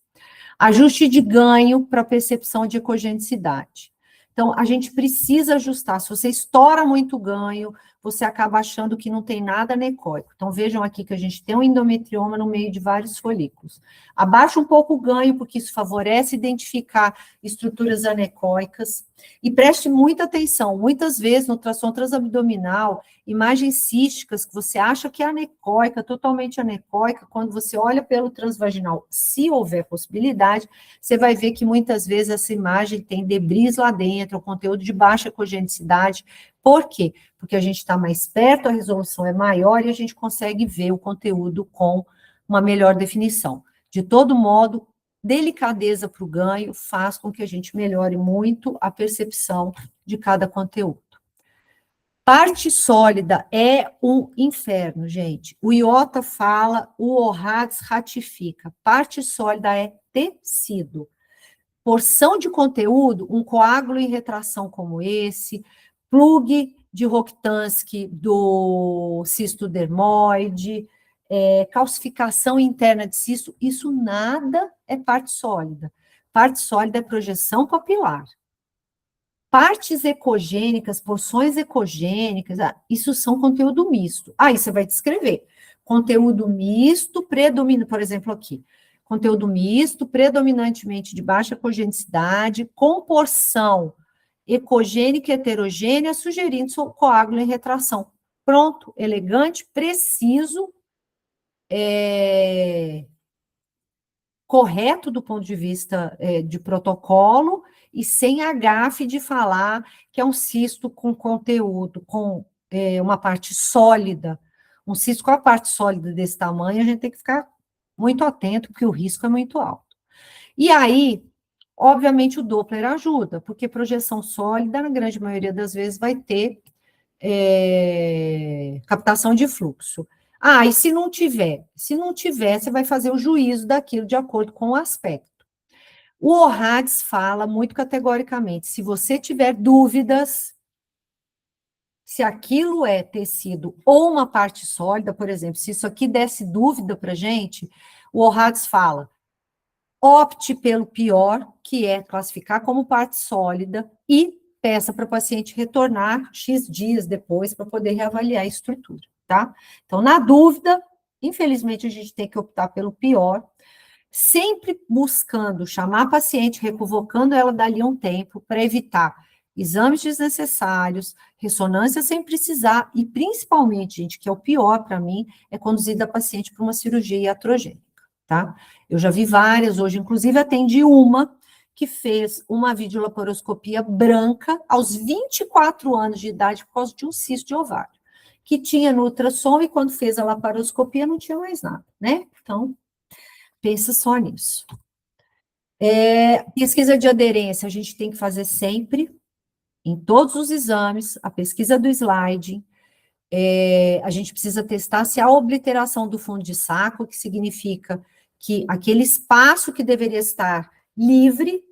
[SPEAKER 1] Ajuste de ganho para percepção de ecogenicidade. Então, a gente precisa ajustar. Se você estoura muito ganho, você acaba achando que não tem nada anecóico. Então, vejam aqui que a gente tem um endometrioma no meio de vários folículos. Abaixa um pouco o ganho, porque isso favorece identificar estruturas anecóicas. E preste muita atenção. Muitas vezes, no ultrassom transabdominal, imagens císticas que você acha que é anecóica, totalmente anecóica, quando você olha pelo transvaginal, se houver possibilidade, você vai ver que muitas vezes essa imagem tem debris lá dentro, o conteúdo de baixa cogenicidade. Por quê? Porque a gente está mais perto, a resolução é maior e a gente consegue ver o conteúdo com uma melhor definição. De todo modo, delicadeza para o ganho faz com que a gente melhore muito a percepção de cada conteúdo. Parte sólida é um inferno, gente. O Iota fala, o Orrads ratifica. Parte sólida é tecido. Porção de conteúdo, um coágulo em retração como esse, plug de Rokitansky do cisto dermoide, calcificação interna de cisto, isso nada é parte sólida. Parte sólida é projeção papilar. Partes ecogênicas, porções ecogênicas, isso são conteúdo misto. Aí você vai descrever. Conteúdo misto, predominante, por exemplo, aqui. Conteúdo misto, predominantemente de baixa cogenicidade, com porção ecogênica e heterogênea, sugerindo coágulo em retração. Pronto, elegante, preciso, correto do ponto de vista de protocolo, e sem a gafe de falar que é um cisto com conteúdo, com uma parte sólida. Um cisto com a parte sólida desse tamanho, a gente tem que ficar muito atento, porque o risco é muito alto. E aí, obviamente, o Doppler ajuda, porque projeção sólida, na grande maioria das vezes, vai ter captação de fluxo. E se não tiver? Se não tiver, você vai fazer o juízo daquilo de acordo com o aspecto. O Orrads fala muito categoricamente, se você tiver dúvidas, se aquilo é tecido ou uma parte sólida, por exemplo, se isso aqui desse dúvida para a gente, o Orrads fala, opte pelo pior, que é classificar como parte sólida, e peça para o paciente retornar X dias depois para poder reavaliar a estrutura, tá? Então, na dúvida, infelizmente, a gente tem que optar pelo pior, sempre buscando chamar a paciente, reconvocando ela dali a um tempo, para evitar exames desnecessários, ressonância sem precisar, e principalmente, gente, que é o pior para mim, é conduzir a paciente para uma cirurgia iatrogênica, tá? Eu já vi várias hoje, inclusive atendi uma que fez uma videolaparoscopia branca aos 24 anos de idade por causa de um cisto de ovário, que tinha no ultrassom e quando fez a laparoscopia não tinha mais nada, né? Então, pensa só nisso. Pesquisa de aderência, a gente tem que fazer sempre, em todos os exames, a pesquisa do slide, a gente precisa testar se há obliteração do fundo de saco, que significa que aquele espaço que deveria estar livre,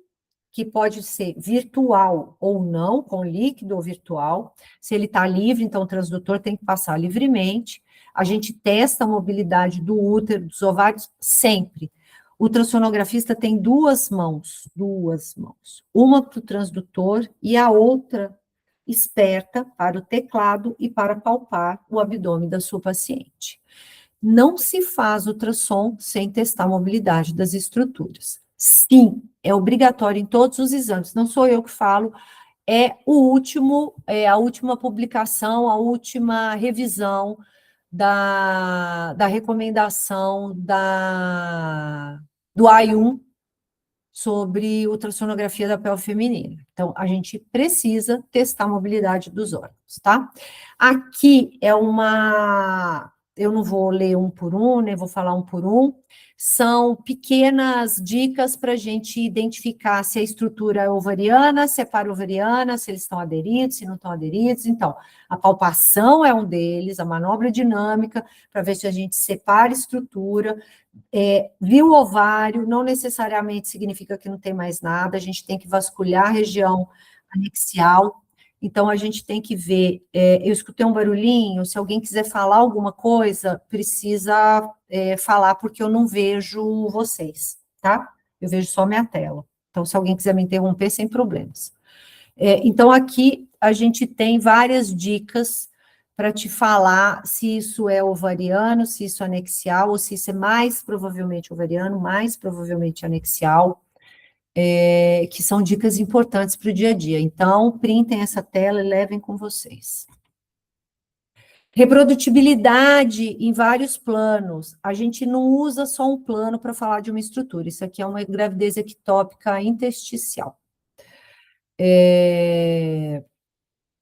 [SPEAKER 1] que pode ser virtual ou não, com líquido ou virtual, se ele está livre, então o transdutor tem que passar livremente. A gente testa a mobilidade do útero, dos ovários, sempre. O ultrassonografista tem duas mãos, uma para o transdutor e a outra esperta para o teclado e para palpar o abdômen da sua paciente. Não se faz ultrassom sem testar a mobilidade das estruturas. Sim, é obrigatório em todos os exames, não sou eu que falo, é a última publicação, a última revisão da recomendação do AI1 sobre ultrassonografia da pelve feminina. Então, a gente precisa testar a mobilidade dos órgãos, tá? Aqui eu não vou ler um por um, né? Vou falar um por um. São pequenas dicas para a gente identificar se a estrutura é ovariana, se é paraovariana, se eles estão aderidos, se não estão aderidos. Então, a palpação é um deles, a manobra dinâmica, para ver se a gente separa a estrutura. Viu o ovário, não necessariamente significa que não tem mais nada, a gente tem que vasculhar a região anexial. Então, a gente tem que ver, eu escutei um barulhinho, se alguém quiser falar alguma coisa, precisa falar, porque eu não vejo vocês, tá? Eu vejo só minha tela. Então, se alguém quiser me interromper, sem problemas. Então, aqui a gente tem várias dicas para te falar se isso é ovariano, se isso é anexial, ou se isso é mais provavelmente ovariano, mais provavelmente anexial, que são dicas importantes para o dia a dia. Então, printem essa tela e levem com vocês. Reprodutibilidade em vários planos. A gente não usa só um plano para falar de uma estrutura. Isso aqui é uma gravidez ectópica intersticial.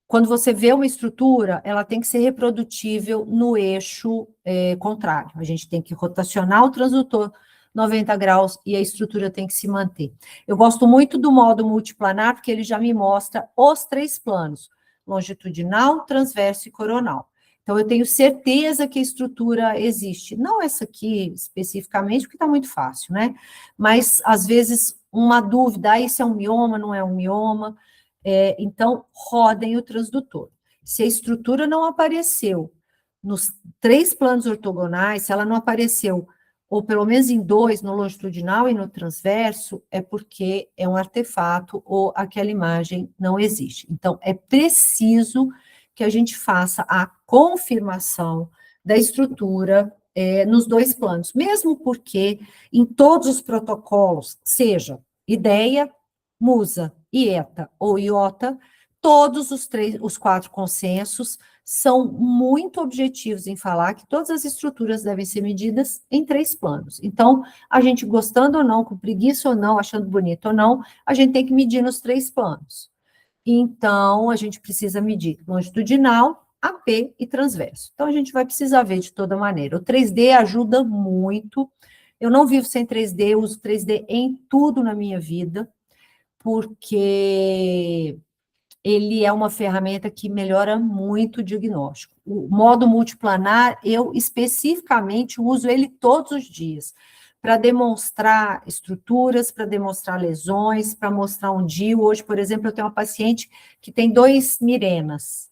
[SPEAKER 1] Quando você vê uma estrutura, ela tem que ser reprodutível no eixo contrário. A gente tem que rotacionar o transdutor 90 graus e a estrutura tem que se manter. Eu gosto muito do modo multiplanar, porque ele já me mostra os 3 planos: longitudinal, transverso e coronal. Então, eu tenho certeza que a estrutura existe. Não essa aqui especificamente, porque está muito fácil, né? Mas, às vezes, uma dúvida, isso é um mioma, não é um mioma? Então, rodem o transdutor. Se a estrutura não apareceu nos 3 planos ortogonais, se ela não apareceu, ou pelo menos em 2, no longitudinal e no transverso, é porque é um artefato ou aquela imagem não existe. Então, é preciso que a gente faça a confirmação da estrutura nos 2 planos, mesmo porque em todos os protocolos, seja IDEA, MUSA, IETA ou IOTA, todos os 4 consensos são muito objetivos em falar que todas as estruturas devem ser medidas em 3 planos. Então, a gente gostando ou não, com preguiça ou não, achando bonito ou não, a gente tem que medir nos 3 planos. Então, a gente precisa medir longitudinal, AP e transverso. Então, a gente vai precisar ver de toda maneira. O 3D ajuda muito. Eu não vivo sem 3D, eu uso 3D em tudo na minha vida, porque ele é uma ferramenta que melhora muito o diagnóstico. O modo multiplanar, eu especificamente uso ele todos os dias, para demonstrar estruturas, para demonstrar lesões, para mostrar um DIU. Hoje, por exemplo, eu tenho uma paciente que tem 2 mirenas.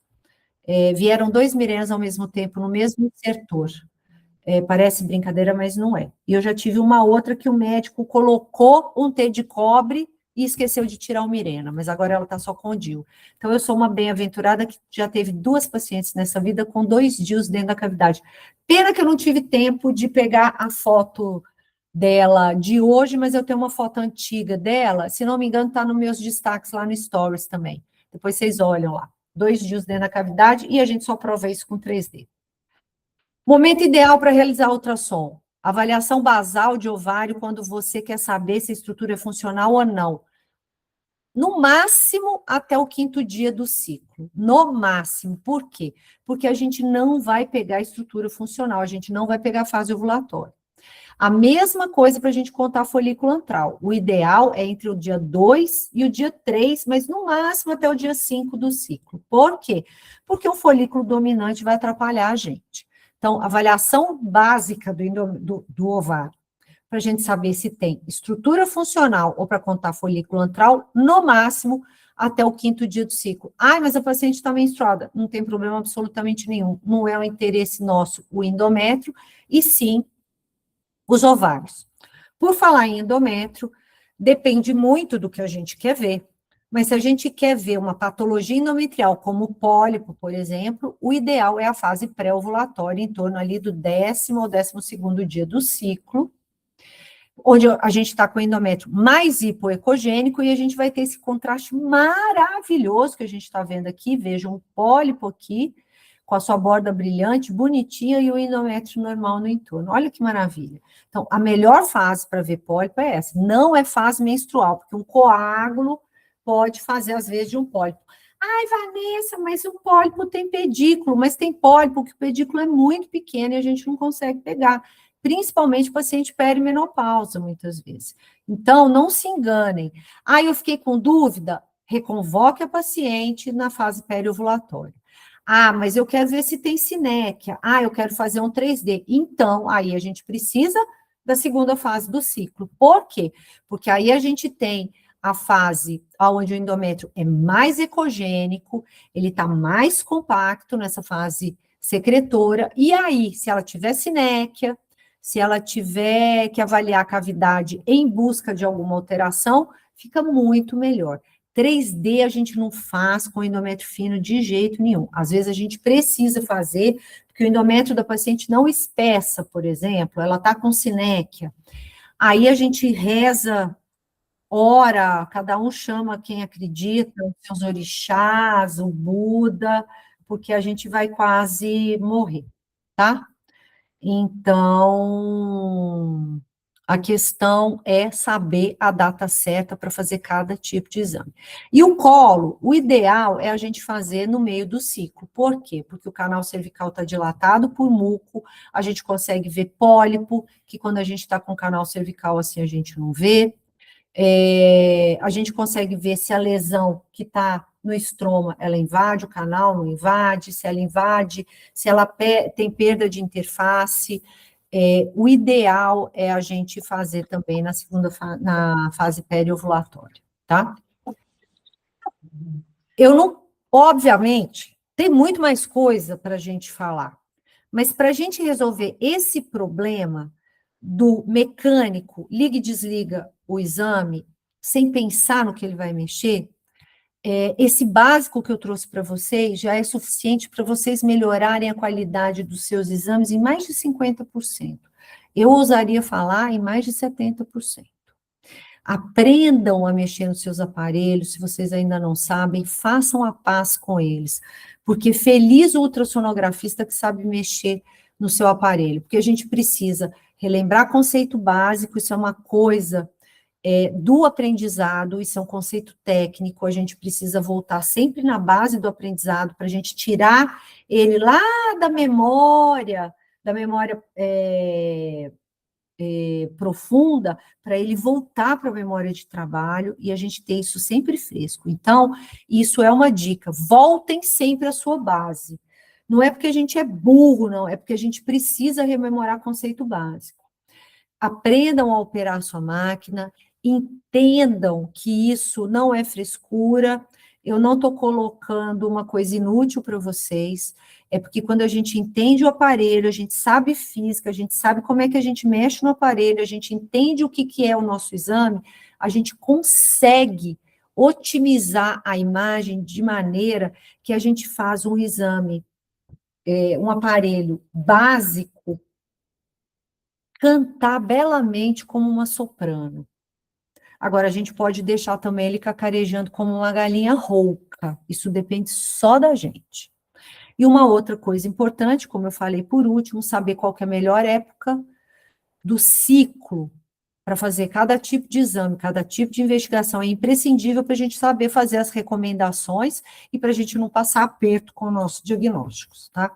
[SPEAKER 1] Vieram 2 mirenas ao mesmo tempo, no mesmo setor. Parece brincadeira, mas não é. E eu já tive uma outra que o médico colocou um T de cobre e esqueceu de tirar o Mirena, mas agora ela está só com o DIU. Então, eu sou uma bem-aventurada que já teve 2 pacientes nessa vida com 2 DIUs dentro da cavidade. Pena que eu não tive tempo de pegar a foto dela de hoje, mas eu tenho uma foto antiga dela, se não me engano, está nos meus destaques lá no Stories também. Depois vocês olham lá. 2 DIUs dentro da cavidade e a gente só prova isso com 3D. Momento ideal para realizar ultrassom. Avaliação basal de ovário quando você quer saber se a estrutura é funcional ou não. No máximo, até o 5º dia do ciclo. No máximo. Por quê? Porque a gente não vai pegar a estrutura funcional, a gente não vai pegar a fase ovulatória. A mesma coisa para a gente contar folículo antral. O ideal é entre o dia 2 e o dia 3, mas no máximo até o dia 5 do ciclo. Por quê? Porque o folículo dominante vai atrapalhar a gente. Então, avaliação básica do ovário, para a gente saber se tem estrutura funcional ou para contar folículo antral, no máximo até o 5º dia do ciclo. Mas a paciente está menstruada. Não tem problema absolutamente nenhum. Não é o interesse nosso o endométrio, e sim os ovários. Por falar em endométrio, depende muito do que a gente quer ver, mas se a gente quer ver uma patologia endometrial, como pólipo, por exemplo, o ideal é a fase pré-ovulatória, em torno ali do 10º ou 12º dia do ciclo, onde a gente está com o endométrio mais hipoecogênico e a gente vai ter esse contraste maravilhoso que a gente está vendo aqui. Vejam um pólipo aqui, com a sua borda brilhante, bonitinha, e o endométrio normal no entorno. Olha que maravilha. Então, a melhor fase para ver pólipo é essa. Não é fase menstrual, porque um coágulo pode fazer, às vezes, de um pólipo. Vanessa, mas o pólipo tem pedículo, mas tem pólipo que o pedículo é muito pequeno e a gente não consegue pegar. Principalmente paciente perimenopausa, muitas vezes. Então, não se enganem. Eu fiquei com dúvida? Reconvoque a paciente na fase periovulatória. Mas eu quero ver se tem sinéquia. Eu quero fazer um 3D. Então, aí a gente precisa da segunda fase do ciclo. Por quê? Porque aí a gente tem a fase onde o endométrio é mais ecogênico, ele está mais compacto nessa fase secretora, e aí, se ela tiver sinéquia, se ela tiver que avaliar a cavidade em busca de alguma alteração, fica muito melhor. 3D a gente não faz com endométrio fino de jeito nenhum. Às vezes a gente precisa fazer, porque o endométrio da paciente não espessa, por exemplo, ela está com sinéquia. Aí a gente reza, ora, cada um chama quem acredita, os seus orixás, o Buda, porque a gente vai quase morrer, tá? Então, a questão é saber a data certa para fazer cada tipo de exame. E o colo, o ideal é a gente fazer no meio do ciclo. Por quê? Porque o canal cervical está dilatado por muco, a gente consegue ver pólipo, que quando a gente está com o canal cervical assim a gente não vê. A gente consegue ver se a lesão que está no estroma, ela invade o canal, não invade, se ela invade, se ela tem perda de interface. O ideal é a gente fazer também na na fase periovulatória, tá? Eu não, obviamente, tem muito mais coisa para a gente falar, mas para a gente resolver esse problema do mecânico, liga e desliga o exame, sem pensar no que ele vai mexer, esse básico que eu trouxe para vocês já é suficiente para vocês melhorarem a qualidade dos seus exames em mais de 50%. Eu ousaria falar em mais de 70%. Aprendam a mexer nos seus aparelhos, se vocês ainda não sabem, façam a paz com eles, porque feliz o ultrassonografista que sabe mexer no seu aparelho, porque a gente precisa relembrar conceito básico, isso é uma coisa do aprendizado, isso é um conceito técnico, a gente precisa voltar sempre na base do aprendizado, para a gente tirar ele lá da memória profunda, para ele voltar para a memória de trabalho e a gente ter isso sempre fresco. Então, isso é uma dica, voltem sempre à sua base. Não é porque a gente é burro, não, é porque a gente precisa rememorar conceito básico. Aprendam a operar a sua máquina, entendam que isso não é frescura, eu não estou colocando uma coisa inútil para vocês, é porque quando a gente entende o aparelho, a gente sabe física, a gente sabe como é que a gente mexe no aparelho, a gente entende o que é o nosso exame, a gente consegue otimizar a imagem de maneira que a gente faz um exame, um aparelho básico, cantar belamente como uma soprano. Agora, a gente pode deixar também ele cacarejando como uma galinha rouca. Isso depende só da gente. E uma outra coisa importante, como eu falei por último, saber qual que é a melhor época do ciclo para fazer cada tipo de exame, cada tipo de investigação. É imprescindível para a gente saber fazer as recomendações e para a gente não passar aperto com os nossos diagnósticos, tá?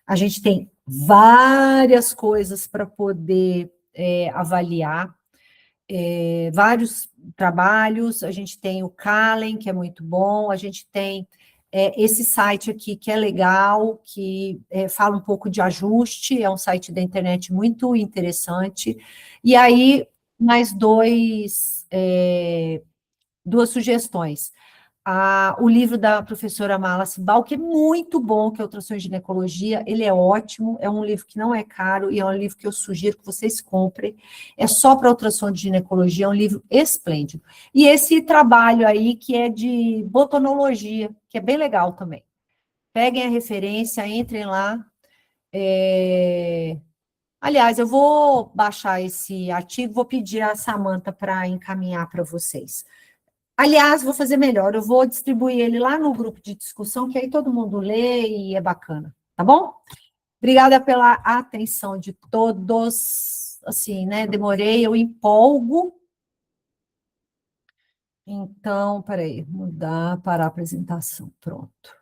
[SPEAKER 1] A gente tem várias coisas para poder avaliar, vários trabalhos, a gente tem o Calen, que é muito bom, a gente tem esse site aqui que é legal, que fala um pouco de ajuste, é um site da internet muito interessante, e aí mais duas sugestões. O livro da professora Mala Cibal, que é muito bom, que é Ultrassom e Ginecologia, ele é ótimo, é um livro que não é caro, e é um livro que eu sugiro que vocês comprem, é só para ultrassom de ginecologia, é um livro esplêndido. E esse trabalho aí, que é de botonologia, que é bem legal também. Peguem a referência, entrem lá. Aliás, eu vou baixar esse artigo, vou pedir a Samanta para encaminhar para vocês. Aliás, vou fazer melhor, eu vou distribuir ele lá no grupo de discussão, que aí todo mundo lê e é bacana, tá bom? Obrigada pela atenção de todos, assim, né, demorei, eu empolgo. Então, peraí, mudar para a apresentação, pronto.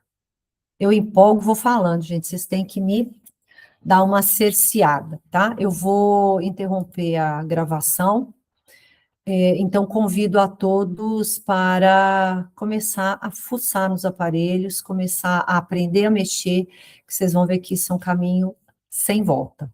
[SPEAKER 1] Eu empolgo, vou falando, gente, vocês têm que me dar uma cerceada, tá? Eu vou interromper a gravação. Então, convido a todos para começar a fuçar nos aparelhos, começar a aprender a mexer, que vocês vão ver que isso é um caminho sem volta.